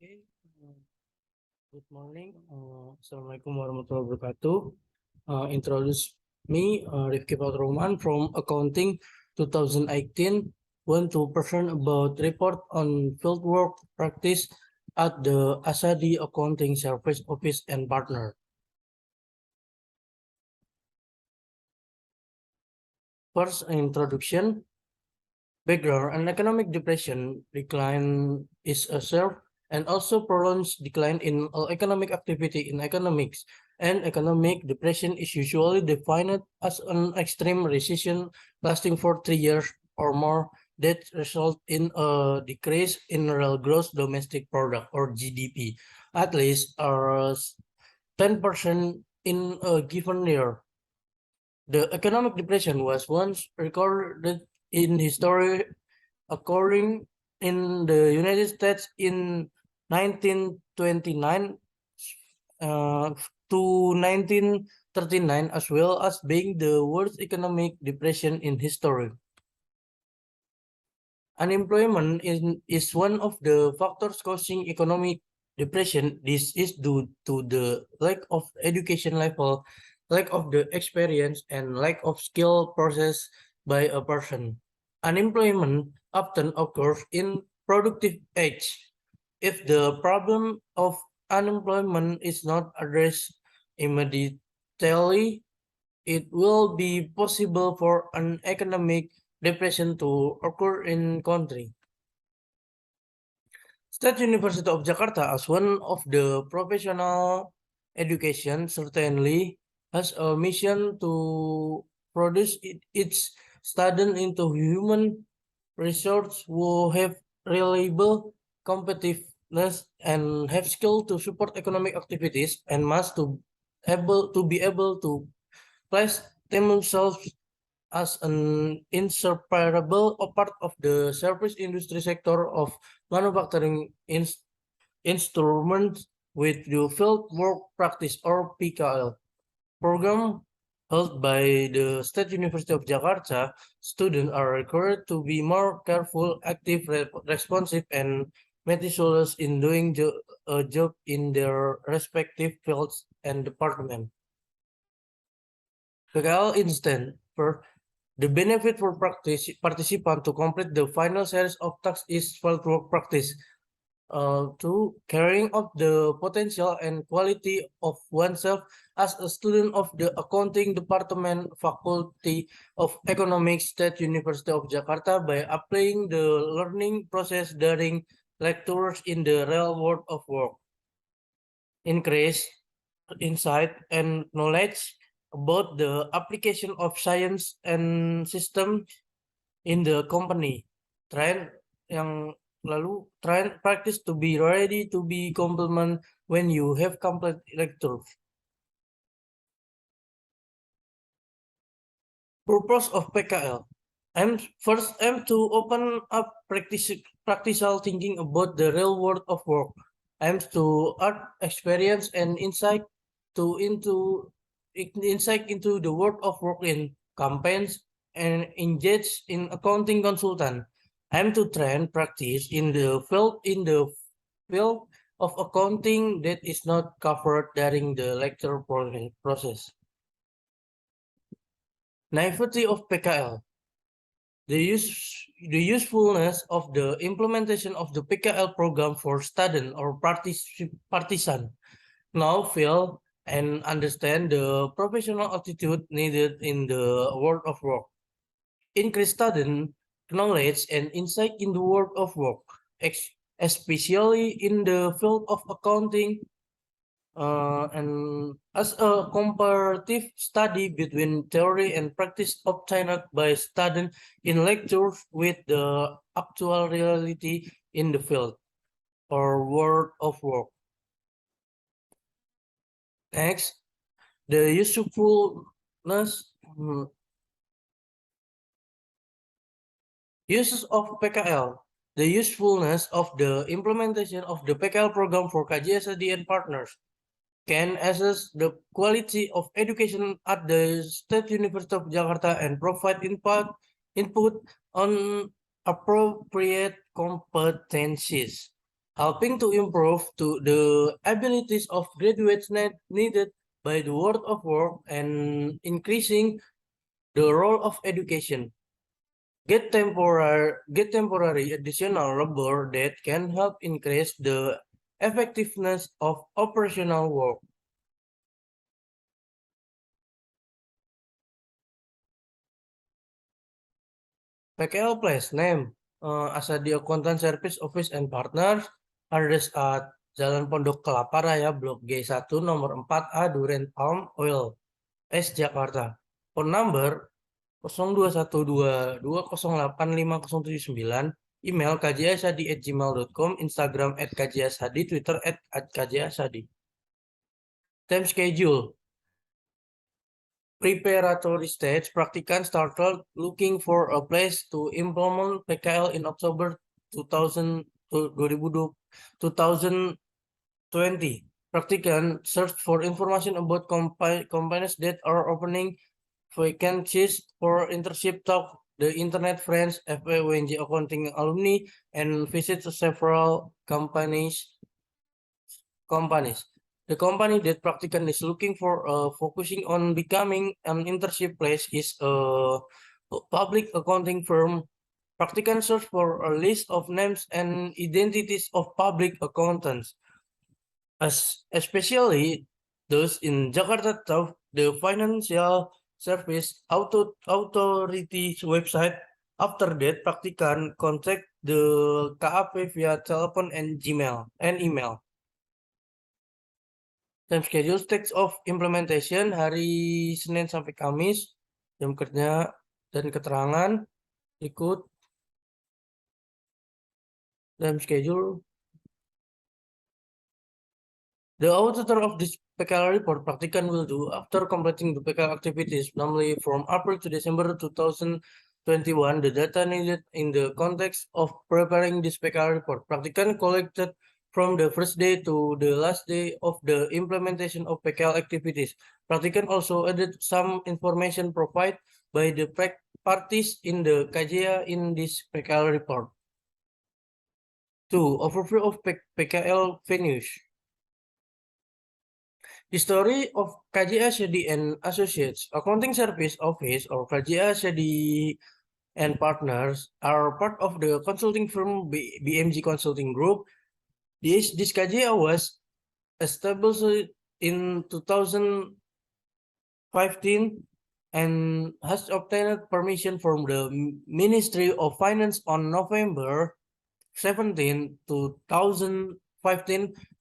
Okay. Good morning. Assalamualaikum warahmatullahi wabarakatuh. Introduce me, Rifki Roman from Accounting 2018. Want to present about report on fieldwork practice at the Asadi Accounting Service Office and Partner. First, introduction. Background: an economic depression decline is observed and also prolonged decline in all economic activity in economics. And economic depression is usually defined as an extreme recession lasting for 3 years or more that result in a decrease in real gross domestic product or GDP, at least 10% in a given year. The economic depression was once recorded in history occurring in the United States in 1929 to 1939, as well as being the worst economic depression in history. Unemployment is one of the factors causing economic depression. This is due to the lack of education level, lack of the experience, and lack of skill possessed by a person. Unemployment often occurs in productive age. If the problem of unemployment is not addressed immediately, it will be possible for an economic depression to occur in country. State University of Jakarta, as one of the professional education, certainly has a mission to produce its students into human resource who have reliable competitiveness and have skill to support economic activities and must be able to place themselves as an inseparable part of the service industry sector of manufacturing instruments with the field work practice or PKL program held by the State University of Jakarta. Students are required to be more careful, active, responsive, and meticulous in doing a job in their respective fields and departments. PKL instant for the benefit for participant to complete the final series of tasks is fieldwork practice. To carrying out the potential and quality of oneself as a student of the Accounting Department Faculty of Economics, State University of Jakarta by applying the learning process during lectures in the real world of work. Increase insight and knowledge about the application of science and system in the company. Train practice to be ready to be complement when you have complete lecture. Purpose of PKL. I'm to open up practical thinking about the real world of work. I'm to add experience and insight into the world of work in campaigns and engage in accounting consultant. I'm to train practice in the field of accounting that is not covered during the lecture process. Naivety of PKL. The usefulness of the implementation of the PKL program for student or partisan now feel and understand the professional attitude needed in the world of work. Increase student knowledge and insight in the world of work, especially in the field of accounting, and as a comparative study between theory and practice obtained by students in lectures with the actual reality in the field or world of work. Next, the usefulness uses of PKL. The usefulness of the implementation of the PKL program for KJSD and partners can assess the quality of education at the State University of Jakarta and provide input on appropriate competencies. helping to improve to the abilities of graduates needed by the world of work and increasing the role of education. Get temporary additional labor that can help increase the effectiveness of operational work. PKL Place name Asadi Accountant Service Office and Partners, address at Jalan Pondok Kelapa Raya Blok G1 nomor 4A Duren Palm Oil S Jakarta. Phone number 021220850079, email kjasadi@gmail.com, Instagram @kjasadi, Twitter @kjasadi. Time schedule. Preparatory stage, practicant started looking for a place to implement PKL in October 2000, 2020. Practicant searched for information about companies that are opening vacancies for internship, talk the internet friends, FAWNJ accounting alumni, and visit several companies. The company that practicant is looking for, focusing on becoming an internship place, is a public accounting firm. Practicant search for a list of names and identities of public accountants, especially those in Jakarta South. The Financial Service Authority's website. After that, practicant contact the KAP via telepon and email. Time schedule text of implementation hari Senin sampai Kamis, jam kerja dan keterangan ikut. Time schedule. The author of this PKL report practicant will do after completing the PKL activities, namely from April to December 2021. The data needed in the context of preparing this PKL report, practicant collected from the first day to the last day of the implementation of PKL activities. Practicant also added some information provided by the parties in the KJA in this PKL report. 2. Overview of PKL venues. The story of KJA Sedi and Associates Accounting Service Office, or KJA Sedi and Partners, are part of the consulting firm BMG Consulting Group. This KJA was established in 2015 and has obtained permission from the Ministry of Finance on November 17, 2015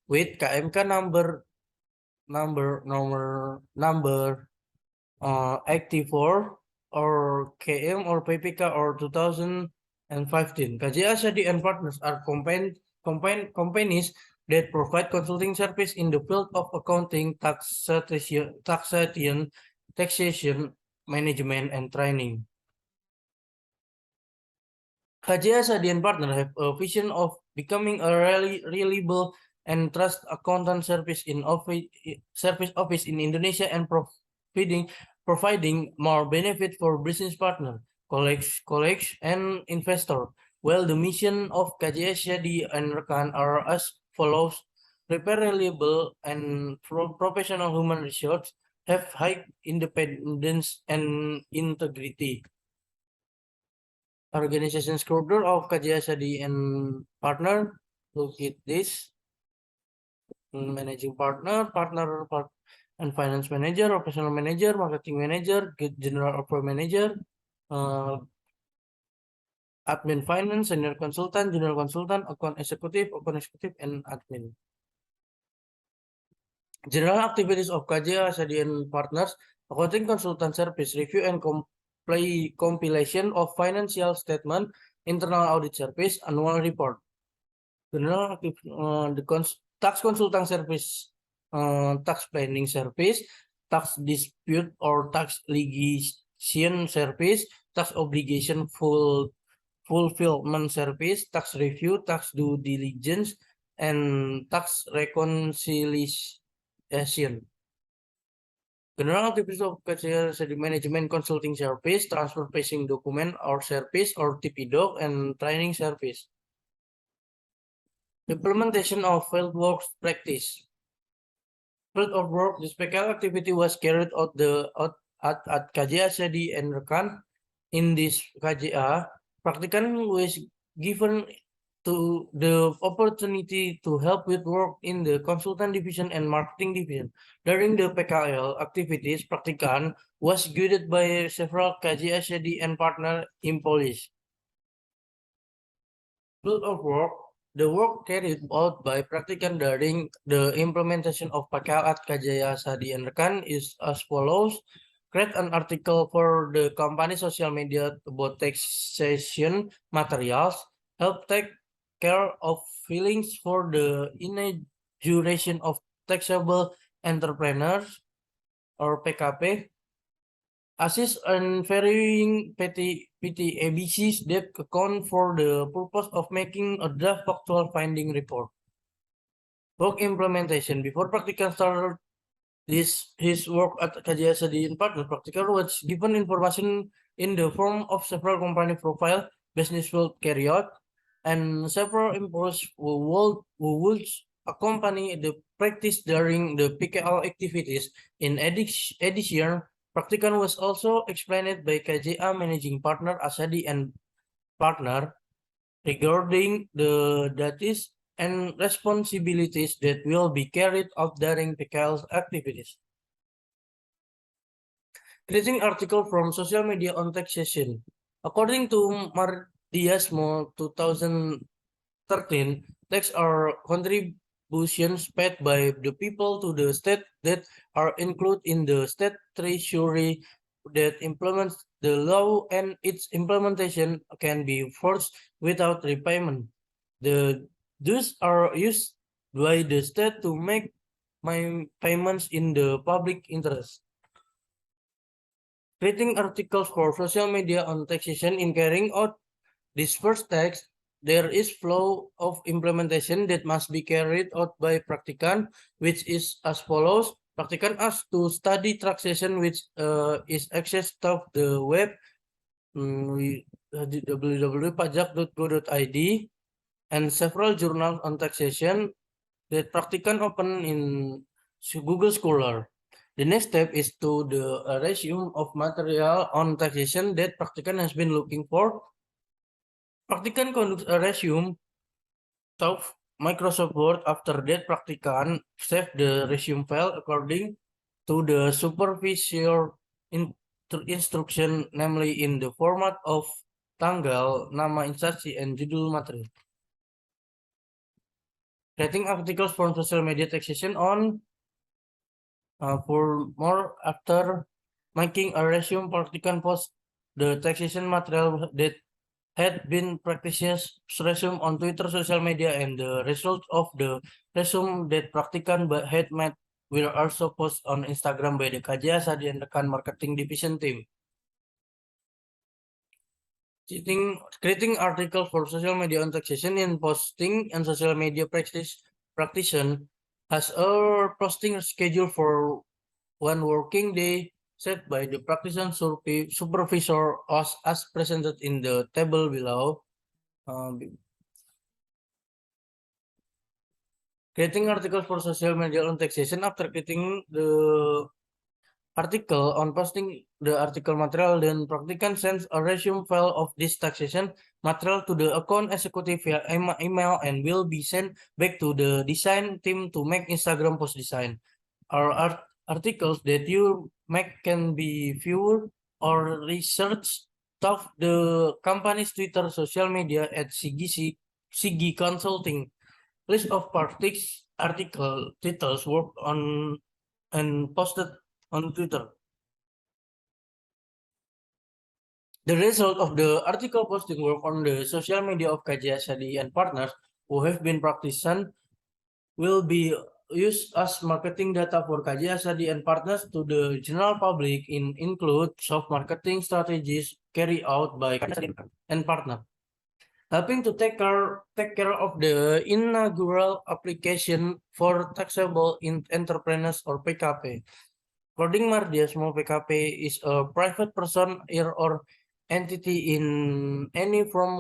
with KMK number 84 or KM or PPK or 2015. KJA Sadi and Partners are companies that provide consulting service in the field of accounting, taxation, management, and training. KJA Sadi and Partners have a vision of becoming a reliable and trust accountant service office in Indonesia and providing more benefit for business partner, colleagues, and investor. Well, the mission of KJA Sadi and Rekan are as follows: prepare reliable and professional human resources, have high independence and integrity. Organization structure of KJA Sadi and Partner. Look at this. Managing partner, and finance manager, operational manager, marketing manager, general offer manager, admin finance, senior consultant, general consultant, account executive, and admin. General activities of KJA Sadi and Partners: accounting consultant service, review and compilation of financial statement, internal audit service, annual report. General tax consultant service, tax planning service, tax dispute or tax litigation service, tax obligation fulfillment service, tax review, tax due diligence, and tax reconciliation. General activities of KJA management consulting service, transfer pricing document or service or TP doc, and training service. Implementation of fieldwork practice. Field of work, the special activity was carried out at KJA Sedi and Rekan. In this KJA, practicant was given to the opportunity to help with work in the consultant division and marketing division. During the PKL activities, practicant was guided by several KJA Sedi and partner employees. Field of work. The work carried out by practicant during the implementation of PKL at KJA Sadi and Rekan is as follows. Create an article for the company social media about taxation materials. Help take care of filings for the inauguration of taxable entrepreneurs or PKP. Assist in varying PTABCs that account for the purpose of making a draft factual finding report. Work implementation. Before practical started his work at KJA Sedi and Partners, practical was given information in the form of several company profile, business will carry out, and several employees who would accompany the practice during the PKL activities. In addition, practical was also explained by KJA managing partner Asadi and partner regarding the duties and responsibilities that will be carried out during PKL activities. Creating article from social media on taxation. According to Mardiasmo 2013, tax are contributions paid by the people to the state that are included in the state treasury that implements the law, and its implementation can be forced without repayment. The dues are used by the state to make payments in the public interest. Creating articles for social media on taxation. In carrying out this first tax, there is flow of implementation that must be carried out by practicant, which is as follows. Practicant has to study taxation, which is accessed of the web www.pajak.go.id, and several journals on taxation that practicant open in Google Scholar. The next step is to the resume of material on taxation that practicant has been looking for. Practicant conducts a resume of Microsoft Word. After that, practicant save the resume file according to the supervisor instruction, namely in the format of tanggal, nama instansi, and judul materi. Creating articles from social media taxation on for more after making a resume, practicant post the taxation material that had been practices resume on Twitter, social media, and the results of the resume that practicant had made will also post on Instagram by the KJA Sadi and Rekan marketing division team. Creating articles for social media on taxation and posting and social media practitioner has a posting schedule for one working day set by the practitioner supervisor as presented in the table below. Creating articles for social media on taxation. After creating the article on posting the article material, then practicant sends a resume file of this taxation material to the account executive via email and will be sent back to the design team to make Instagram post design. Our articles that you make can be viewed or researched of the company's Twitter social media at Sigi Consulting. List of article titles worked on and posted on Twitter. The result of the article posting work on the social media of KJA Sadi and partners who have been practicing will be used as marketing data for KJA Sadi and partners to the general public include soft marketing strategies carried out by KJA Sadi and partner. Helping to take care of the inaugural application for taxable entrepreneurs or PKP. According Mardiasmo, PKP is a private person or entity in any form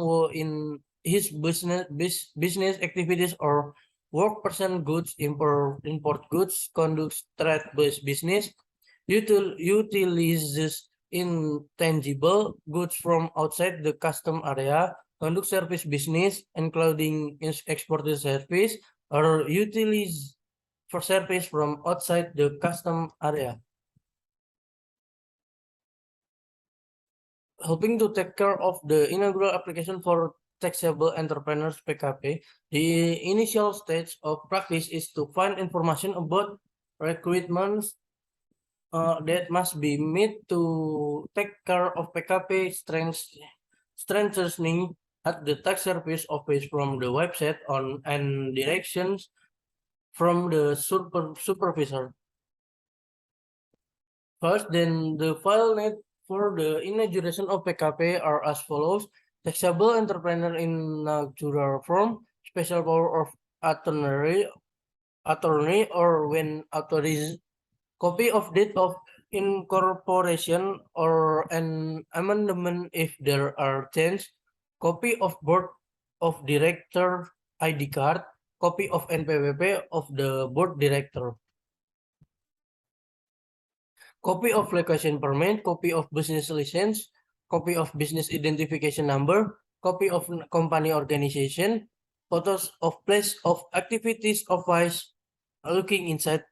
his business activities or work person goods, import goods, conducts trade-based business, utilizes intangible goods from outside the custom area, conduct service business, including exported service, or utilize for service from outside the custom area. Helping to take care of the inaugural application for taxable entrepreneurs PKP, the initial stage of practice is to find information about recruitments that must be made to take care of PKP strengthening at the tax service office from the website on and directions from the supervisor. First, then the file need for the inauguration of PKP are as follows: taxable entrepreneur inaugural form, special power of attorney or when authorized, copy of date of incorporation or an amendment if there are changes, copy of board of director ID card, copy of NPWP of the board director. Copy of location permit, copy of business license, copy of business identification number, copy of company organization, photos of place of activities of vice looking inside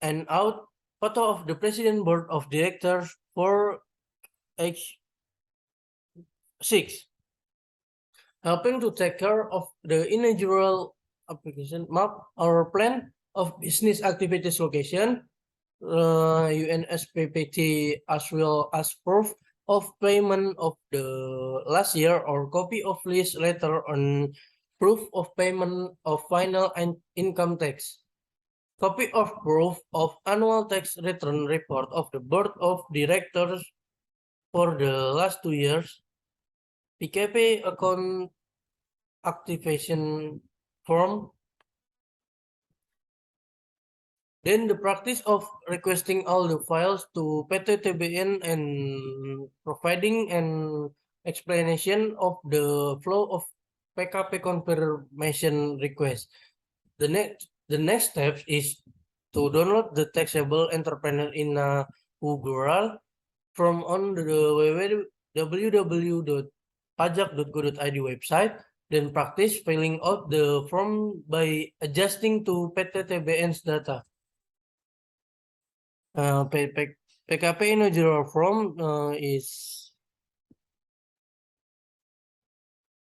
and out, photo of the president board of directors for H6. Helping to take care of the inaugural application map or plan of business activities location, UNSPPT as well as proof of payment of the last year or copy of list letter on proof of payment of final and income tax. Copy of proof of annual tax return report of the board of directors for the last 2 years. PKP account activation form. Then the practice of requesting all the files to PTTBN and providing an explanation of the flow of PKP confirmation request. The next step is to download the taxable entrepreneur in Google from on the www.pajak.go.id website. Then practice filling out the form by adjusting to PTTBN's data. PKP inaugural form is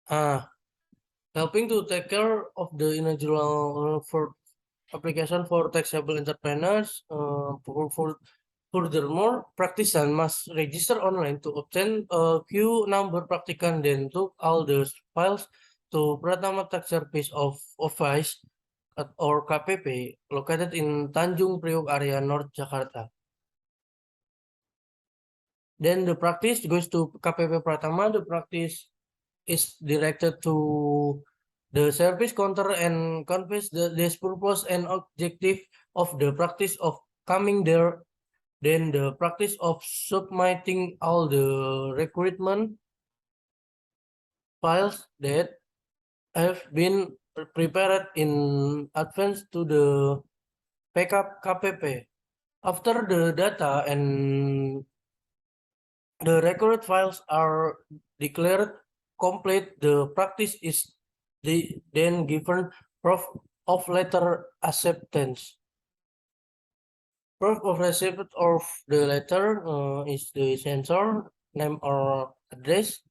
helping to take care of the inaugural for application for taxable entrepreneurs. Furthermore, practitioner must register online to obtain a queue number practicant, then took all the files to Pratama Tax Service of Office or KPP located in Tanjung Priok area North Jakarta. Then the practice goes to KPP Pratama. The practice is directed to the service counter and conveys this purpose and objective of the practice of coming there. Then the practice of submitting all the recruitment files that have been prepared in advance to the KPP. After the data and the record files are declared complete, the practice is then given proof of letter acceptance. Proof of receipt of the letter is the sensor name or address.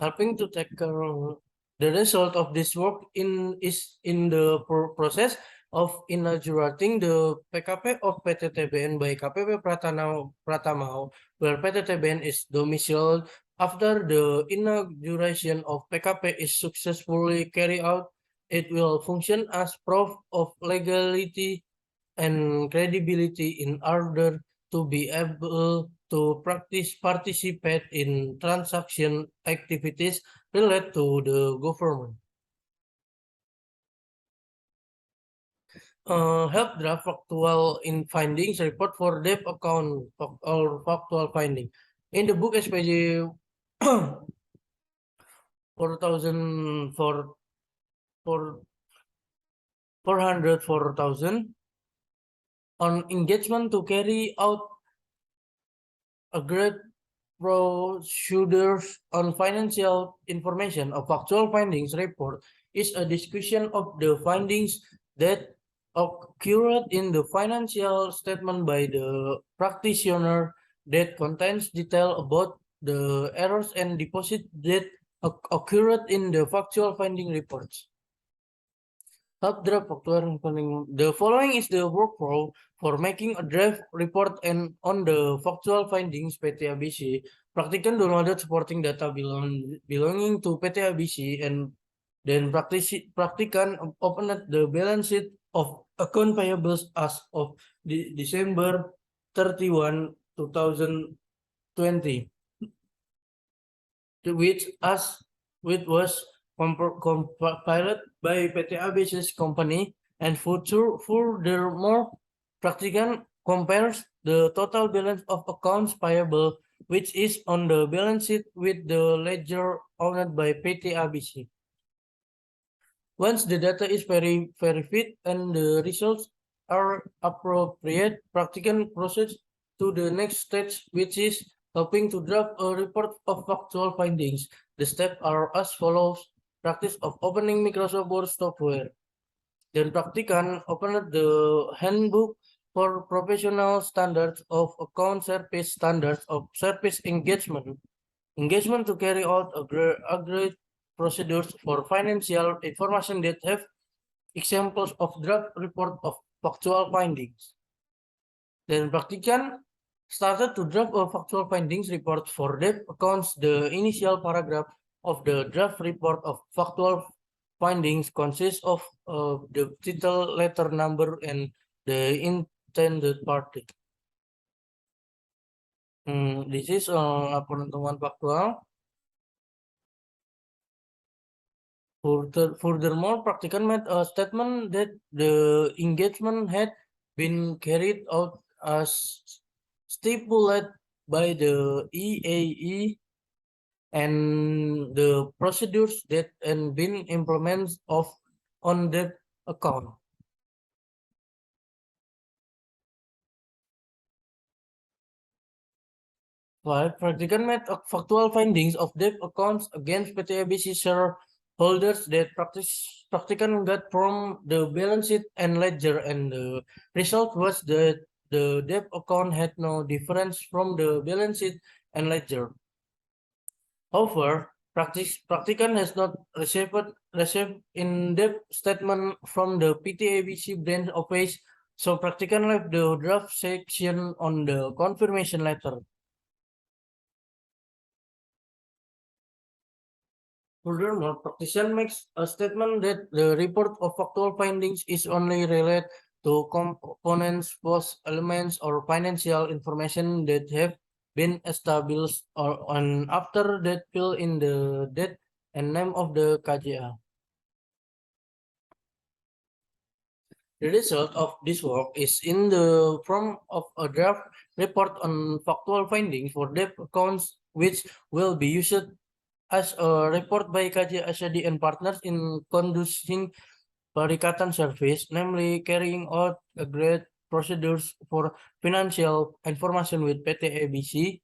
Helping to take care of the result of this work is in the process of inaugurating the PKP of PTTBN by KPP Pratama, where PTTBN is domiciled. After the inauguration of PKP is successfully carried out, it will function as proof of legality and credibility in order to be able to participate in transaction activities related to the government. Help draft factual in findings report for debt account or factual finding. In the book SPJ 4,000 for 404,000 on engagement to carry out agreed procedures on financial information. A factual findings report is a description of the findings that occurred in the financial statement by the practitioner that contains detail about the errors and deposit that occurred in the factual finding reports. Draft factual finding. The following is the workflow for making a draft report and on the factual findings PT ABC. Praktikan downloaded supporting data belonging to PT ABC and then praktikan opened the balance sheet of account payables as of December 31, 2020, which was compiled by PT ABC's company, and furthermore, Praktikan compares the total balance of accounts payable which is on the balance sheet with the ledger owned by PT ABC. Once the data is verified and the results are appropriate, Praktikan proceeds to the next stage, which is helping to draft a report of factual findings. The steps are as follows. Practice of opening Microsoft Word software. Then Praktikan opened the handbook for professional standards of account service standards of service engagement. Engagement to carry out agreed procedures for financial information that have examples of draft report of factual findings. Then Praktikan started to draft a factual findings report for debt accounts. The initial paragraph of the draft report of factual findings consists of the title, letter number, and the intended party. This is laporan temuan faktual. Furthermore, Praktikan made a statement that the engagement had been carried out as stipulated by the EAE and the procedures that had been implemented on that account. Five, Praktikan made factual findings of debt accounts against PT ABC shareholders that Praktikan got from the balance sheet and ledger, and the result was that the debt account had no difference from the balance sheet and ledger. However, Praktikan has not received in-depth statement from the PTABC branch office, so Praktikan left the draft section on the confirmation letter. Furthermore, Praktikan makes a statement that the report of factual findings is only related to components, post elements, or financial information that have been established or on after that fill in the date and name of the KJA. The result of this work is in the form of a draft report on factual findings for debt accounts, which will be used as a report by KJ Asyadi and partners in conducting Perikatan service, namely carrying out agreed procedures for financial information with PT ABC.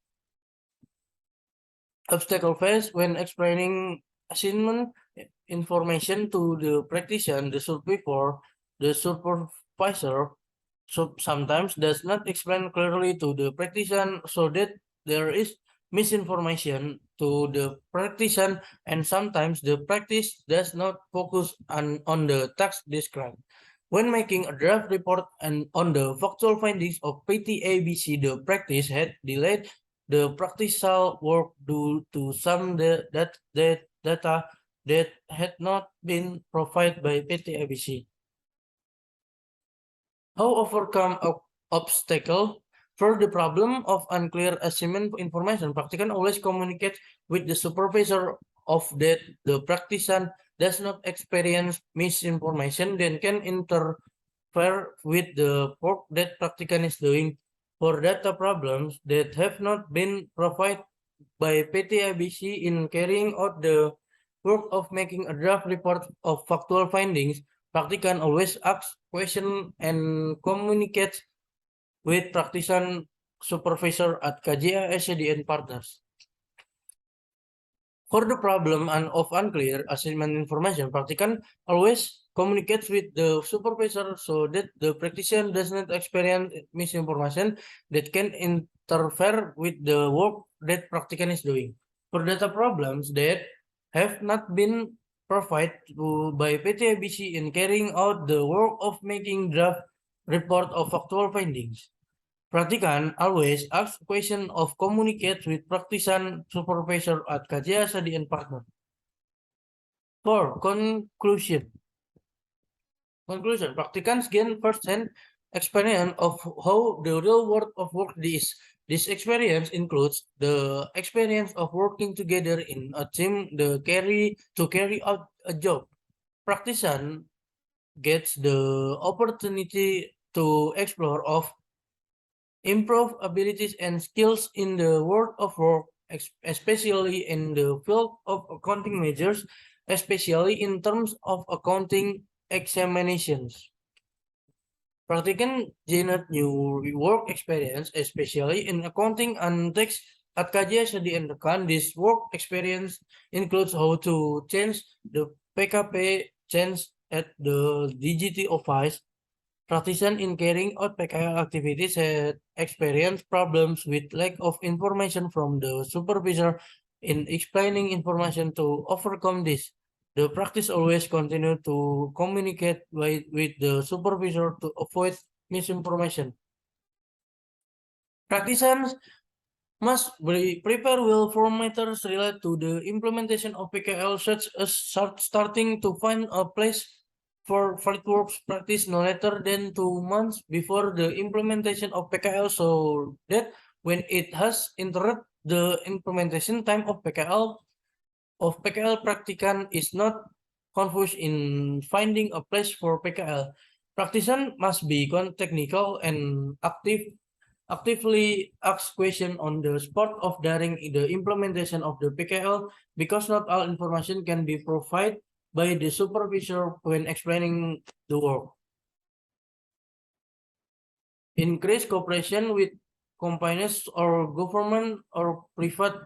Obstacle faced when explaining assignment information to the practitioner, the supervisor sometimes does not explain clearly to the practitioner, so that there is misinformation to the practitioner, and sometimes the practice does not focus on the task described. When making a draft report and on the factual findings of PTABC, the practice had delayed the practical work due to some data that had not been provided by PTABC. How overcome obstacle? For the problem of unclear assignment information, Praktikan always communicate with the supervisor of that the practitioner does not experience misinformation, then can interfere with the work that Praktikan is doing. For data problems that have not been provided by PTABC in carrying out the work of making a draft report of factual findings, practicant always asks questions and communicates with practicant supervisor at KJA SCDN partners. For the problem of unclear assignment information, practicant always communicates with the supervisor so that the practitioner does not experience misinformation that can interfere with the work that practicant is doing. For data problems that have not been provided by PTABC in carrying out the work of making draft report of factual findings. Practicant always asks question of communicate with practicant supervisor at KJA Sadi and partner. For conclusion, practicants gain first-hand experience of how the real world of work is. This experience includes the experience of working together in a team to carry out a job. Practicant gets the opportunity to explore of improve abilities and skills in the world of work, especially in the field of accounting measures, especially in terms of accounting examinations. Practicant generate new work experience, especially in accounting and tax at KJ Sedi and Rekan. This work experience includes how to change the PKP change at the DGT office. Practicant in carrying out PKL activities had experienced problems with lack of information from the supervisor in explaining information to overcome this. The practice always continue to communicate with the supervisor to avoid misinformation. Practitioners must be prepare well for matters related to the implementation of PKL, such as starting to find a place for works practice no later than 2 months before the implementation of PKL, so that when it has entered the implementation time of PKL practicant is not confused in finding a place for PKL. Practitioner must be technical and actively ask questions on the spot of during the implementation of the PKL because not all information can be provided by the supervisor when explaining the work. Increase cooperation with companies or government or private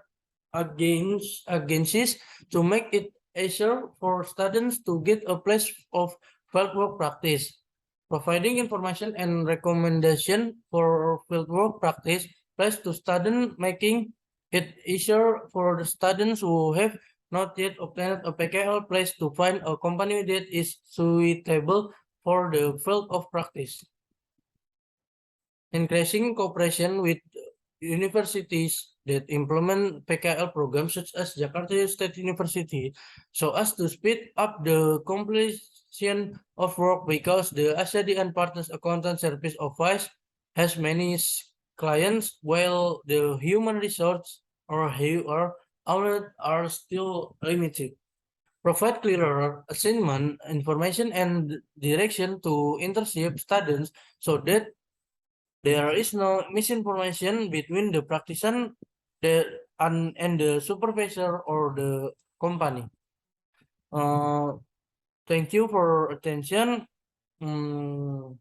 agencies to make it easier for students to get a place of fieldwork practice. Providing information and recommendation for fieldwork practice place to students, making it easier for the students who have not yet obtained a PKL place to find a company that is suitable for the field of practice. Increasing cooperation with universities that implement PKL programs such as Jakarta State University so as to speed up the completion of work because the ASEAN and Partners Accountant Service Office has many clients while the human resource or are still limited. Provide clearer assignment information and direction to internship students so that there is no misinformation between the practitioner and the supervisor or the company. Uh, Thank you for attention. Hmm,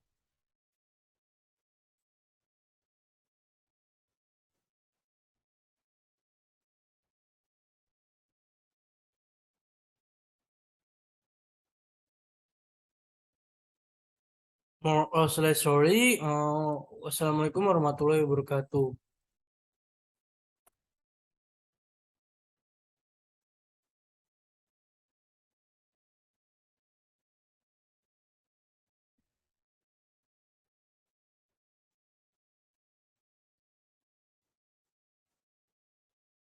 more sorry. Wassalamualaikum warahmatullahi wabarakatuh.